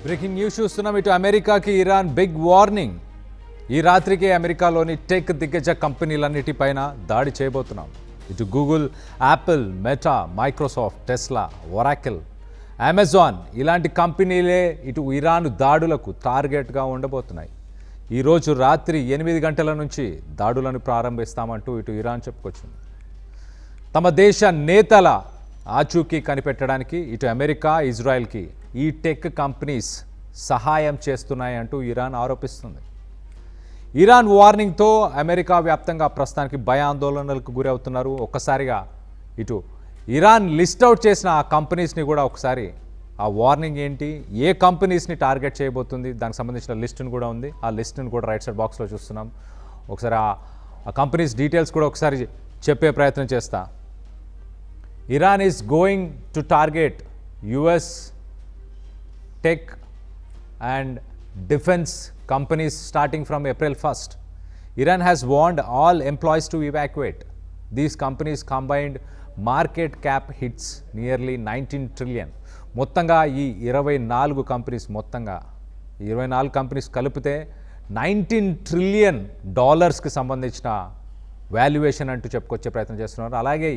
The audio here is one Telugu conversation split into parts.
బ్రేకింగ్ న్యూస్ చూస్తున్నాం. ఇటు అమెరికాకి ఇరాన్ బిగ్ వార్నింగ్. ఈ రాత్రికి అమెరికాలోని టెక్ దిగ్గజ కంపెనీలన్నిటిపైన దాడి చేయబోతున్నాం. ఇటు Google, Apple, meta, Microsoft, Tesla, Oracle, Amazon ఇలాంటి కంపెనీలే ఇటు ఇరాన్ దాడులకు టార్గెట్గా ఉండబోతున్నాయి. ఈరోజు రాత్రి 8 గంటల నుంచి దాడులను ప్రారంభిస్తామంటూ ఇటు ఇరాన్ చెప్పుకొచ్చింది. తమ దేశ నేతల ఆచూకీ కనిపెట్టడానికి ఇటు అమెరికా, ఇజ్రాయెల్కి ఈ టెక్ కంపెనీస్ సహాయం చేస్తున్నాయంటూ ఇరాన్ ఆరోపిస్తుంది. ఇరాన్ వార్నింగ్తో అమెరికా వ్యాప్తంగా ప్రస్తుతానికి భయాందోళనలకు గురి అవుతున్నారు. ఒక్కసారిగా ఇటు ఇరాన్ లిస్ట్ అవుట్ చేసిన ఆ కంపెనీస్ని కూడా ఒకసారి ఆ వార్నింగ్ ఏంటి, ఏ కంపెనీస్ని టార్గెట్ చేయబోతుంది, దానికి సంబంధించిన లిస్టును కూడా ఉంది. ఆ లిస్టును కూడా రైట్ సైడ్ బాక్స్లో చూస్తున్నాం. ఒకసారి ఆ కంపెనీస్ డీటెయిల్స్ కూడా ఒకసారి చెప్పే ప్రయత్నం చేస్తా. Iran is going to target US tech and defense companies starting from April 1st. Iran has warned all employees to evacuate. These companies combined market cap hits nearly 19 trillion. మొత్తంగా ఈ 24 కంపెనీస్ మొత్తంగా 24 కంపెనీస్ కలిపితే $19 trillion సంబంధించిన వాల్యుయేషన్ అంటూ చెప్పుకొచ్చే ప్రయత్నం చేస్తున్నారు. అలాగే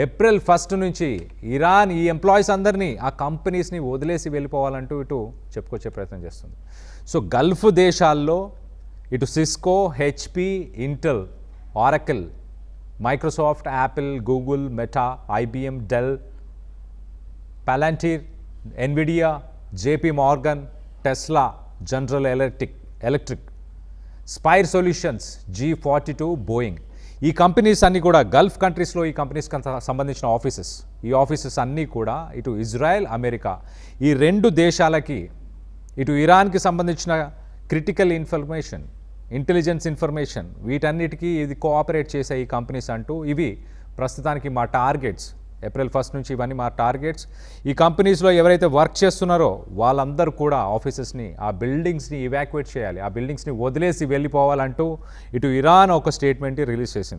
ఏప్రిల్ 1 నుంచి ఇరాన్ ఈ ఎంప్లాయీస్ అందరినీ ఆ కంపెనీస్ని వదిలేసి వెళ్ళిపోవాలంటూ ఇటు చెప్పుకొచ్చే ప్రయత్నం చేస్తుంది. సో గల్ఫ్ దేశాల్లో ఇటు Cisco, HP, Intel, Oracle, Microsoft, Apple, Google, Meta, IBM, Dell, Palantir, Nvidia, JP Morgan, Tesla, general electric, Spire solutions, G42, Boeing ఈ కంపెనీస్ అన్నీ కూడా గల్ఫ్ కంట్రీస్లో ఈ కంపెనీస్కి సంబంధించిన ఈ ఆఫీసెస్ అన్నీ కూడా ఇటు ఇజ్రాయెల్, అమెరికా ఈ 2 దేశాలకి ఇటు ఇరాన్కి సంబంధించిన క్రిటికల్ ఇన్ఫర్మేషన్, ఇంటెలిజెన్స్ ఇన్ఫర్మేషన్ వీటన్నిటికీ ఇది కోఆపరేట్ చేసే ఈ కంపెనీస్ అంటూ ఇవి ప్రస్తుతానికి మా టార్గెట్స్. ఏప్రిల్ 1 నుంచి ఇవన్నీ మా టార్గెట్స్. ఈ కంపెనీస్లో ఎవరైతే వర్క్ చేస్తున్నారో వాళ్ళందరూ కూడా ఆఫీసెస్ని, ఆ బిల్డింగ్స్ని ఇవాక్యుయేట్ చేయాలి, ఆ బిల్డింగ్స్ని వదిలేసి వెళ్ళిపోవాలంటూ ఇటు ఇరాన్ ఒక స్టేట్మెంట్ రిలీజ్ చేసింది.